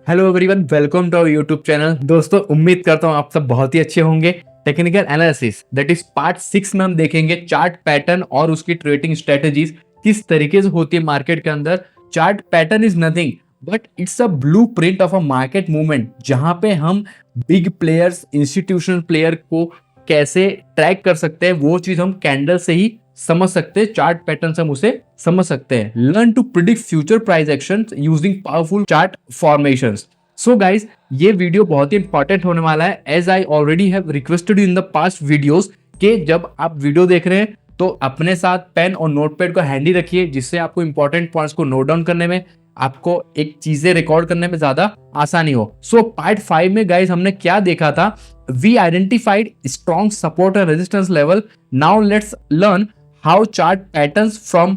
Hello everyone, welcome to our YouTube channel. दोस्तों, उम्मीद करता हूँ आप सब बहुत ही अच्छे होंगे। Technical analysis that is part 6 में हम देखेंगे चार्ट पैटर्न और उसकी ट्रेडिंग स्ट्रेटेजीज किस तरीके से होती है मार्केट के अंदर। Chart pattern is nothing but it's a blueprint of a market movement, जहां पे हम बिग प्लेयर्स, इंस्टीट्यूशनल प्लेयर को कैसे ट्रैक कर सकते हैं वो चीज हम कैंडल से ही समझ सकते हैं। चार्ट पैटर्न से हम उसे समझ सकते हैं। Learn to predict future price actions using powerful chart formations. So guys, ये वीडियो बहुत ही इंपॉर्टेंट होने वाला है, as I already have requested in the past videos कि जब आप वीडियो देख रहे हैं तो अपने साथ पेन और नोटपैड को हैंडी रखिए, जिससे आपको इंपॉर्टेंट पॉइंट्स को नोट डाउन करने में, आपको एक चीजें रिकॉर्ड करने में ज्यादा आसानी हो। सो पार्ट 5 में गाइज हमने क्या देखा था? We identified strong support and resistance level. Now let's learn how chart patterns from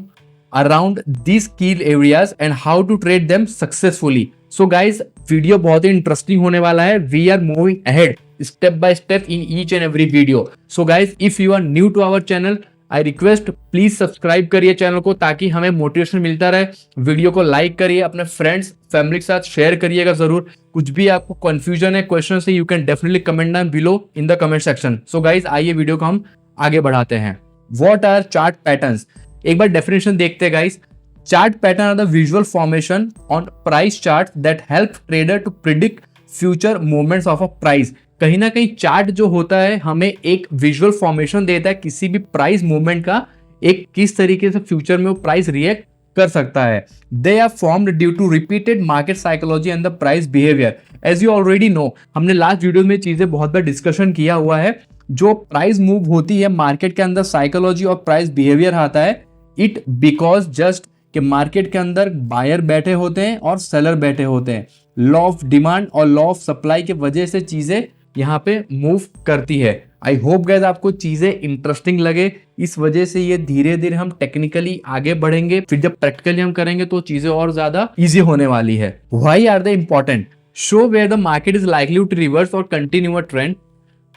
around these key areas and how to trade them successfully. So guys, video बहुत ही इंटरेस्टिंग होने वाला है। We are moving ahead step by step in each and every video. So guys, if you are new to our channel, I request please subscribe करिए channel को, ताकि हमें motivation मिलता रहे। वीडियो को लाइक करिए, अपने फ्रेंड्स फैमिली के साथ शेयर करिएगा जरूर। कुछ भी आपको कंफ्यूजन है, क्वेश्चन है, you can definitely comment down below in the comment section. So guys, आइए वीडियो को हम आगे बढ़ाते हैं। What are chart patterns? एक बार डेफिनेशन देखते हैं guys. Chart pattern are the visual formation on price chart that help trader to predict future movements of a price. कहीं ना कहीं चार्ट जो होता है हमें एक विजुअल फॉर्मेशन देता है किसी भी प्राइस मूवमेंट का, एक किस तरीके से फ्यूचर में वो प्राइस रिएक्ट कर सकता है। They are formed due to repeated market psychology and the price behaviour. As you already know, हमने लास्ट वीडियो में चीजें बहुत बार डिस्कशन किया हुआ है। जो प्राइस मूव होती है मार्केट के अंदर, साइकोलॉजी और प्राइस बिहेवियर आता है। इट बिकॉज जस्ट कि मार्केट के अंदर बायर बैठे होते हैं और सेलर बैठे होते हैं। लॉ ऑफ डिमांड और लॉ ऑफ सप्लाई की वजह से चीजें यहाँ पे मूव करती है। आई होप गाइस आपको चीजें इंटरेस्टिंग लगे। इस वजह से ये धीरे धीरे हम टेक्निकली आगे बढ़ेंगे, फिर जब प्रैक्टिकली हम करेंगे तो चीजें और ज्यादा इजी होने वाली है। Why are they important? Show where the market is likely to reverse और continue a trend.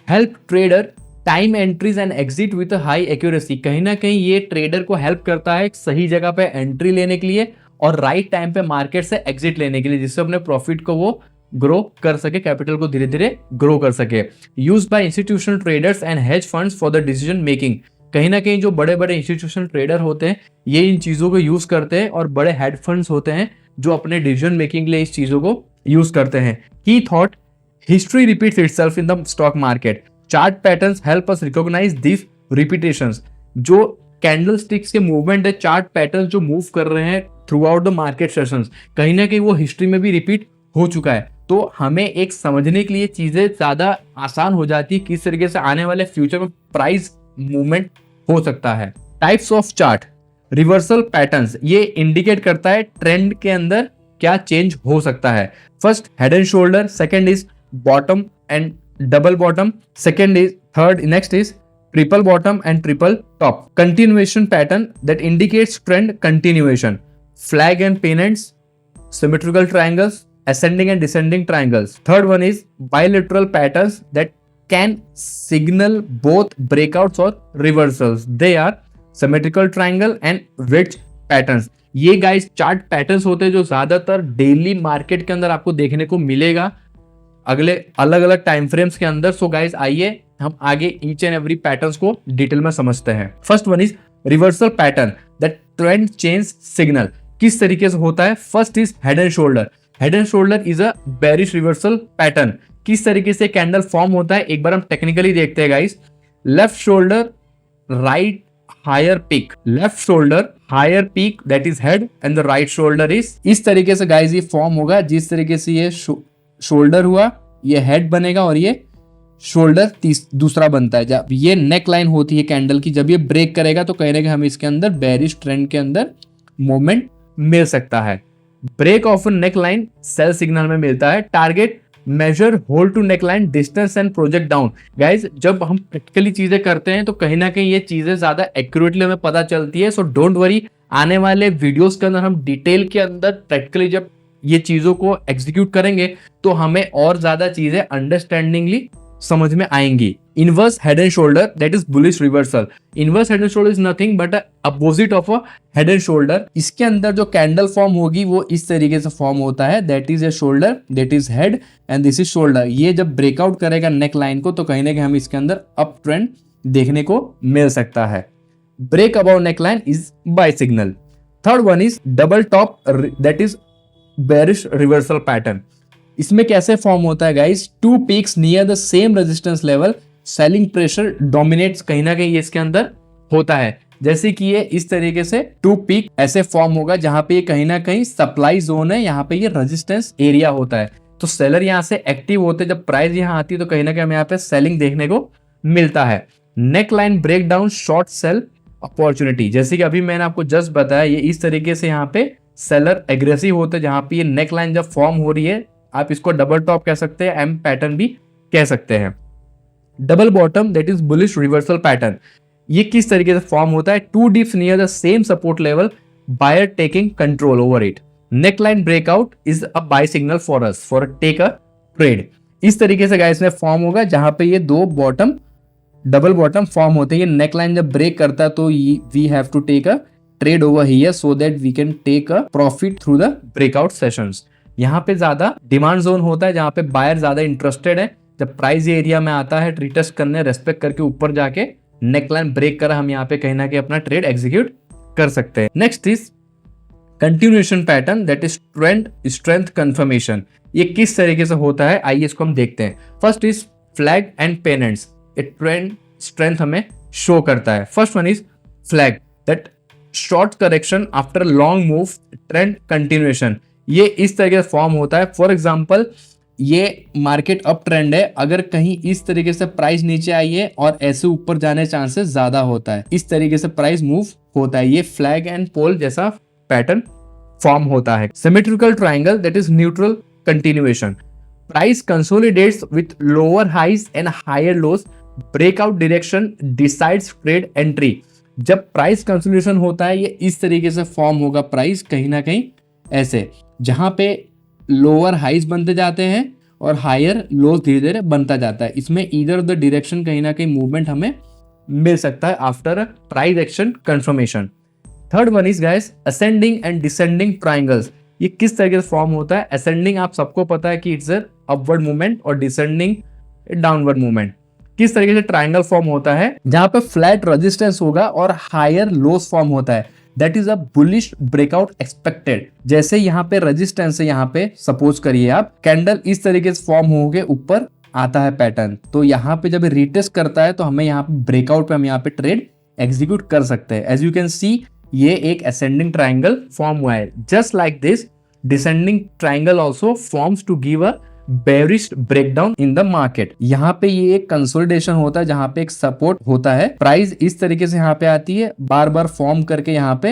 Help trader time entries and exit with high accuracy. कहीं ना कहीं ये ट्रेडर को हेल्प करता है एक सही जगह पे एंट्री लेने के लिए और राइट टाइम पे मार्केट से एग्जिट लेने के लिए, जिससे अपने प्रॉफिट को वो ग्रो कर सके, कैपिटल को धीरे धीरे ग्रो कर सके। Used by institutional traders and hedge funds for the decision making. कहीं ना कहीं जो बड़े बड़े इंस्टीट्यूशनल ट्रेडर होते हैं ये इन चीजों को यूज करते हैं, और बड़े हेड फंड्स होते हैं जो अपने डिसीजन मेकिंग के लिए इस चीजों को यूज करते हैं। की thought history repeats itself in the stock market. Chart patterns help us recognize this repetitions. जो कैंडल स्टिक्स के मूवमेंट है, चार्ट पैटर्न जो मूव कर रहे हैं throughout the market sessions, कहीं ना कहीं वो हिस्ट्री में भी रिपीट हो चुका है। तो हमें एक समझने के लिए चीजें ज्यादा आसान हो जाती है किस तरीके से आने वाले फ्यूचर में प्राइस मूवमेंट हो सकता है। Types of chart. Reversal patterns, ये इंडिकेट करता है ट्रेंड के अंदर क्या चेंज हो सकता है। First, head and shoulder. Second is bottom and double bottom. Second is third next is triple bottom and triple top. Continuation pattern that indicates trend continuation. Flag and pennants, symmetrical triangles, ascending and descending triangles. Third one is bilateral patterns that can signal both breakouts or reversals. They are symmetrical triangle and wedge patterns. ये guys chart patterns होते हैं जो ज्यादातर daily market के अंदर आपको देखने को मिलेगा अगले अलग अलग टाइम फ्रेम्स के अंदर। सो गाइस, आइए हम आगे ईच एंड एवरी पैटर्न्स को डिटेल में समझते हैं। First one is reversal pattern that trend change signal. किस तरीके से होता है? First is head and shoulder. Head and shoulder is a bearish reversal pattern. किस तरीके से कैंडल फॉर्म होता है एक बार हम टेक्निकली देखते हैं guys. Left shoulder right higher peak, left shoulder higher peak that is head and the right shoulder is, इस तरीके से गाइस ये फॉर्म होगा। जिस तरीके से ये शोल्डर हुआ, ये हेड बनेगा और ये शोल्डर दूसरा बनता है। जब ये नेक लाइन होती है कैंडल की, जब ये ब्रेक करेगा तो कहीं ना कहीं हमें इसके अंदर बेरिश ट्रेंड के अंदर मूवमेंट मिल सकता है। Break of neck line sell signal में मिलता है। Target measure hold to neck line distance and project down. Guys, जब हम प्रैक्टिकली चीजें करते हैं तो कहीं ना कहीं ये चीजें ज्यादा एक्यूरेटली हमें पता चलती है। सो डोंट वरी, आने वाले वीडियोस के अंदर हम डिटेल के अंदर प्रैक्टिकली जब ये चीजों को एग्जीक्यूट करेंगे तो हमें और ज्यादा चीजें अंडरस्टैंडिंगली समझ में आएंगी। Inverse head and shoulder that is bullish reversal. Inverse head and shoulder is nothing but opposite of a head and shoulder. इसके अंदर जो कैंडल फॉर्म होगी वो इस तरीके से फॉर्म होता है, that is a shoulder, that is head and this is shoulder. ये जब ब्रेकआउट करेगा नेक लाइन को तो कहीं ना कहीं हम इसके अंदर अप ट्रेंड देखने को मिल सकता है। Break above neck line is buy signal. Third one is double top, that is bearish reversal pattern. इसमें कैसे फॉर्म होता है guys, two peaks near the same resistance level, selling pressure dominates, कहीं ना कहीं ये इसके अंदर होता है। जैसे कि ये इस तरीके से टू पीक ऐसे फॉर्म होगा जहां पे ये कहीं ना कहीं सप्लाई जोन है, यहाँ पे ये रेजिस्टेंस एरिया होता है। तो सेलर यहाँ से एक्टिव होते हैं, जब प्राइस यहाँ आती है तो कहीं ना कहीं हमें यहाँ पे सेलिंग देखने को मिलता है। Neck line break down short sell opportunity, जैसे कि अभी मैंने आपको जस्ट बताया, ये इस तरीके से यहाँ पे सेलर एग्रेसिव होते हैं, जहां पे ये नेक लाइन जब फॉर्म हो रही है, आप इसको डबल टॉप कह सकते हैं, एम पैटर्न भी कह सकते हैं। Double bottom that is bullish reversal pattern, ये किस तरीके से फॉर्म होता है, two dips near the same support level, buyer taking control over it. Neck line breakout is a buy signal for us for take a trade. इस तरीके से guys में फॉर्म होगा जहां पे ये दो बॉटम, डबल बॉटम फॉर्म होते हैं। ये नेक लाइन जब ब्रेक करता है तो we have to take a trade over here so that we can take a profit through the breakout sessions. यहाँ पे ज्यादा डिमांड जोन होता है, जहाँ पे बायर ज्यादा इंटरेस्टेड है। जब प्राइस एरिया में आता है रिटेस्ट करने, रेस्पेक्ट करके ऊपर जाके नेकलाइन ब्रेक कर हम यहाँ पे कहीं ना कहीं अपना ट्रेड एग्जीक्यूट कर सकते हैं। Next is continuation pattern, that is trend strength confirmation. ये किस तरीके से होता है आइए इसको हम देखते हैं। फर्स्ट इज फ्लैग एंड पेनेंट्स, ये ट्रेंड स्ट्रेंथ हमें शो करता है। First one is flag, that short correction after long move, trend continuation. ये इस तरीके से फॉर्म होता है। फॉर एग्जांपल ये मार्केट अप ट्रेंड है, अगर कहीं इस तरीके से प्राइस नीचे आई है और ऐसे ऊपर जाने चांसेस ज्यादा होता है, इस तरीके से प्राइस मूव होता है। ये फ्लैग एंड पोल जैसा पैटर्न फॉर्म होता है। Symmetrical triangle, that is neutral continuation, price consolidates with lower highs and higher lows, breakout direction decides trade entry. जब प्राइस कंसोलिडेशन होता है ये इस तरीके से फॉर्म होगा, प्राइस कहीं ना कहीं ऐसे, जहां पे लोअर हाइज बनते जाते हैं और हायर लोस धीरे धीरे बनता जाता है। इसमें ईदर ऑफ द डायरेक्शन कहीं ना कहीं मूवमेंट हमें मिल सकता है after price action confirmation. Third one is guys ascending and descending triangles. ये किस तरीके से फॉर्म होता है, असेंडिंग आप सबको पता है कि इट्स अ अपवर्ड मूवमेंट और डिसेंडिंग डाउनवर्ड मूवमेंट। किस तरीके से ट्राइंगल फॉर्म होता है, जहां पे फ्लैट रेजिस्टेंस होगा और हायर लोस फॉर्म होता है, that is a bullish breakout expected. जैसे यहाँ पे रेजिस्टेंस है, यहाँ पे सपोज करिए आप कैंडल इस तरीके से फॉर्म होके ऊपर आता है पैटर्न, तो यहाँ पे जब रिटेस्ट करता है तो हमें यहाँ पे ब्रेकआउट पे हम यहाँ पे ट्रेड एग्जीक्यूट कर सकते हैं। एज यू कैन सी ये एक असेंडिंग ट्राइंगल फॉर्म हुआ है। Just like this descending triangle also forms to give a bearish breakdown in the market. यहाँ पे ये एक कंसोलिडेशन होता है जहां पे एक सपोर्ट होता है, प्राइस इस तरीके से यहाँ पे आती है, बार बार फॉर्म करके यहाँ पे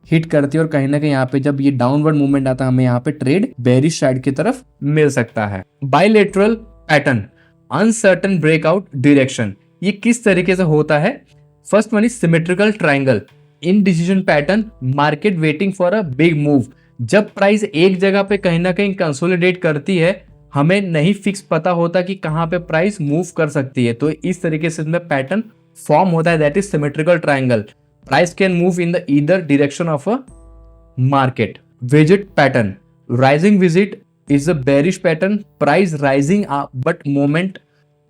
हिट करती है और कहीं ना कहीं यहाँ पे जब ये डाउनवर्ड मूवमेंट आता है हमें यहाँ पे ट्रेड बेरिश साइड की तरफ मिल सकता है। Bilateral pattern, uncertain breakout direction, ये किस तरीके से होता है। First one is symmetrical triangle, indecision pattern, market waiting for a big move. जब प्राइस एक जगह पे कहीं ना कहीं कंसोलिडेट करती है, हमें नहीं फिक्स पता होता कि कहां पे प्राइस मूव कर सकती है, तो इस तरीके से इसमें पैटर्न फॉर्म होता है, that is symmetrical triangle. Price can move in the either direction of a market. Visit pattern, rising visit is a bearish pattern, price rising but moment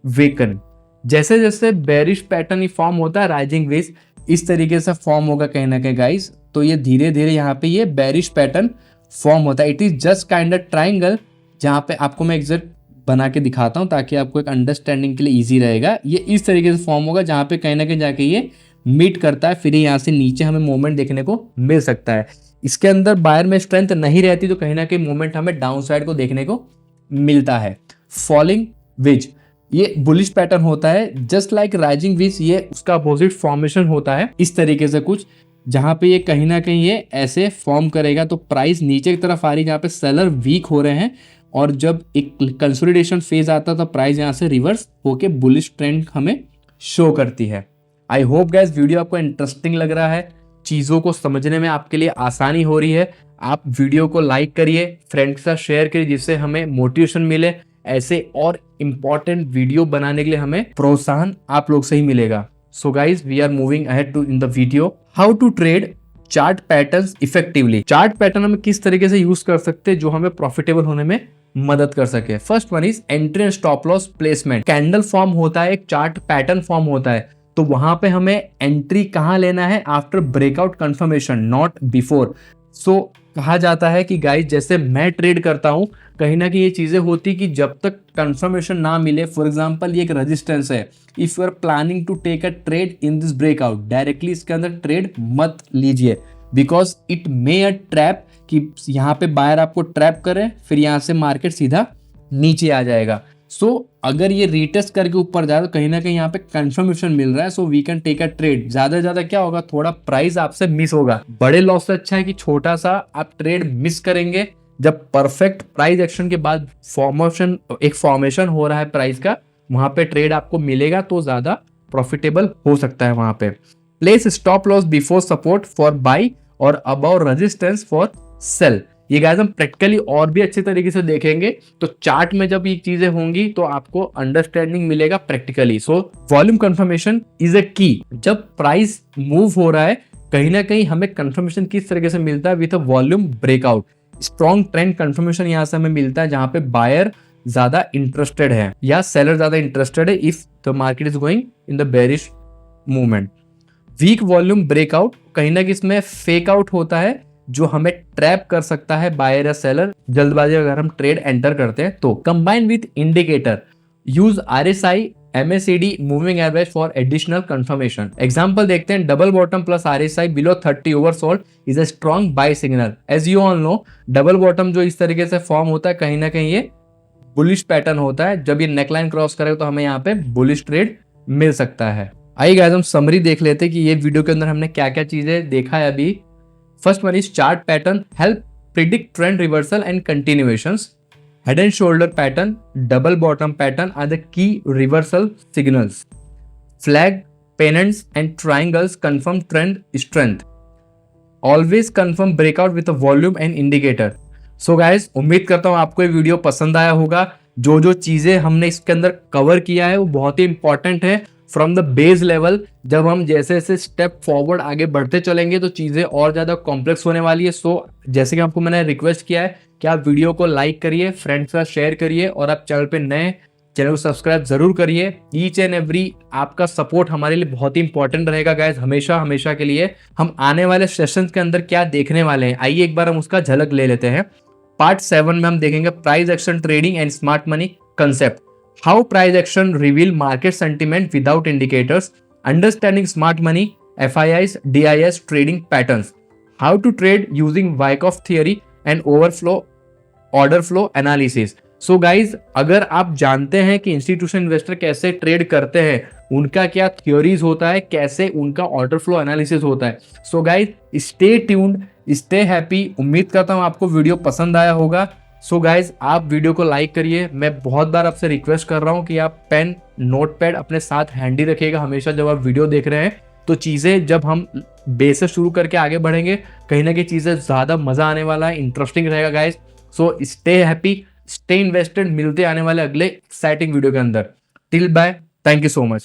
woken. जैसे जैसे बेरिश पैटर्न ही form होता है, rising veg इस तरीके से form होगा कहीं ना कहीं गाइस, तो ये धीरे धीरे यहाँ पे ये बेरिश पैटर्न फॉर्म होता है। It is just kind of triangle, जहाँ पे आपको मैं एग्जैक्ट बना के दिखाता हूँ ताकि आपको एक अंडरस्टैंडिंग के लिए इजी रहेगा। ये इस तरीके से फॉर्म होगा जहाँ पे कहीं ना कहीं जाके ये मीट करता है, फिर यहाँ से नीचे हमें मूवमेंट देखने को मिल सकता है। इसके अंदर बायर में स्ट्रेंथ नहीं रहती तो कहीं ना कहीं मूवमेंट हमें डाउन साइड को देखने को मिलता है। फॉलिंग वेज, ये बुलिश पैटर्न होता है, जस्ट लाइक राइजिंग वेज ये उसका अपोजिट फॉर्मेशन होता है इस तरीके से कुछ, जहां पे ये कहीं ना कहीं ये ऐसे फॉर्म करेगा तो प्राइस नीचे की तरफ आ रही है जहाँ पे सेलर वीक हो रहे हैं, और जब एक कंसोलिडेशन फेज आता है तो प्राइस यहाँ से रिवर्स होके बुलिश ट्रेंड हमें शो करती है। आई होप गाइस वीडियो आपको इंटरेस्टिंग लग रहा है, चीज़ों को समझने में आपके लिए आसानी हो रही है। आप वीडियो को लाइक करिए, फ्रेंड के साथ शेयर करिए जिससे हमें मोटिवेशन मिले ऐसे और इम्पोर्टेंट वीडियो बनाने के लिए हमें प्रोत्साहन आप लोग से ही मिलेगा। So guys we are moving ahead to in the video how to trade chart patterns effectively. Chart pattern हम किस तरीके से यूज कर सकते हैं जो हमें प्रॉफिटेबल होने में मदद कर सके। First one is entry and stop loss placement. Candle form होता है, एक चार्ट पैटर्न फॉर्म होता है, तो वहां पे हमें एंट्री कहां लेना है, after breakout confirmation, not before. So कहा जाता है कि गाइस जैसे मैं ट्रेड करता हूं, कहीं ना कहीं ये चीजें होती कि जब तक कंफर्मेशन ना मिले, फॉर एग्जांपल ये एक रेजिस्टेंस है, if you are planning to take a trade in this breakout, directly इसके अंदर ट्रेड मत लीजिए, because it may a trap, कि यहाँ पे बायर आपको ट्रैप करे, फिर यहाँ से मार्केट सीधा नीचे आ जाएगा। सो अगर ये रीटेस्ट करके ऊपर जा रहा है तो कहीं ना कहीं यहाँ पे कंफर्मेशन मिल रहा है, so we can take a trade. ज्यादा से ज्यादा क्या होगा, थोड़ा प्राइस आपसे मिस होगा। बड़े लॉस से अच्छा है कि छोटा सा आप ट्रेड मिस करेंगे। जब परफेक्ट प्राइस एक्शन के बाद फॉर्मेशन हो रहा है प्राइस का, वहां पे ट्रेड आपको मिलेगा तो ज्यादा प्रॉफिटेबल हो सकता है। वहां पे place stop loss before support for by और अबाउट रेजिस्टेंस फॉर सेल। ये गाइस हम प्रैक्टिकली और भी अच्छे तरीके से देखेंगे, तो चार्ट में जब ये चीजें होंगी तो आपको अंडरस्टैंडिंग मिलेगा practically. So volume confirmation is a की। जब प्राइस मूव हो रहा है, कहीं ना कहीं हमें कंफर्मेशन किस तरीके से मिलता है, with a volume breakout. Strong trend confirmation यहाँ से हमें मिलता है जहां पे बायर ज्यादा इंटरेस्टेड है या सेलर ज्यादा इंटरेस्टेड है, if the market is going in the bearish movement. Weak volume breakout, कहीं ना कहीं इसमें फेक आउट होता है जो हमें ट्रैप कर सकता है बायर या सेलर, जल्दबाजी अगर हम ट्रेड एंटर करते हैं तो। Combine with indicator, use RSI MACD moving average for additional confirmation. Example देखते हैं, double bottom plus RSI below 30 oversold is a strong buy signal. As you all know, double bottom जो इस तरीके से form होता है, कहीं ना कहीं ये बुलिश पैटर्न होता है। जब ये नेकलाइन क्रॉस करेगा तो हमें यहाँ पे बुलिश ट्रेड मिल सकता है। आइए गाइस हम समरी देख लेते हैं कि ये वीडियो के अंदर हमने क्या क्या चीजें देखा है अभी। First one is chart pattern help predict trend reversal and continuations. Head and shoulder pattern, double bottom pattern are the key reversal signals. Flag, pennants and triangles confirm trend strength. Always confirm breakout with a volume and indicator. So guys, उम्मीद करता हूँ आपको ये video पसंद आया होगा। जो जो चीजें हमने इसके अंदर कवर किया है वो बहुत ही इंपॉर्टेंट है। फ्रॉम द बेस लेवल, जब हम जैसे जैसे स्टेप फॉरवर्ड आगे बढ़ते चलेंगे तो चीज़ें और ज़्यादा कॉम्प्लेक्स होने वाली है। सो जैसे कि आपको मैंने रिक्वेस्ट किया है कि आप वीडियो को लाइक करिए, फ्रेंड्स के साथ शेयर करिए, और आप चैनल पे नए, चैनल को सब्सक्राइब जरूर करिए। ईच एंड एवरी आपका सपोर्ट हमारे लिए बहुत ही इंपॉर्टेंट रहेगा गाइज, हमेशा हमेशा के लिए। हम आने वाले सेशंस के अंदर क्या देखने वाले हैं, आइए एक बार हम उसका झलक ले लेते हैं। पार्ट 7 में हम देखेंगे price action trading and smart money concept. How price action reveal market sentiment without indicators, understanding smart money, FIIs, DIS trading patterns, how to trade using Wyckoff theory and order flow analysis. So guys, अगर आप जानते हैं कि institution investor कैसे trade करते हैं, उनका क्या थ्योरीज होता है, कैसे उनका ऑर्डर फ्लो एनालिसिस होता है, so guys stay tuned, stay happy. उम्मीद करता हूँ आपको वीडियो पसंद आया होगा। सो गाइज आप वीडियो को लाइक करिए। मैं बहुत बार आपसे रिक्वेस्ट कर रहा हूँ कि आप पेन नोटपैड अपने साथ हैंडी रखिएगा हमेशा जब आप वीडियो देख रहे हैं, तो चीज़ें जब हम बेस से शुरू करके आगे बढ़ेंगे, कहीं ना कहीं चीज़ें ज़्यादा मज़ा आने वाला है, इंटरेस्टिंग रहेगा guys. So stay happy, stay invested. मिलते आने वाले अगले एक्साइटिंग वीडियो के अंदर। Till bye, thank you so much.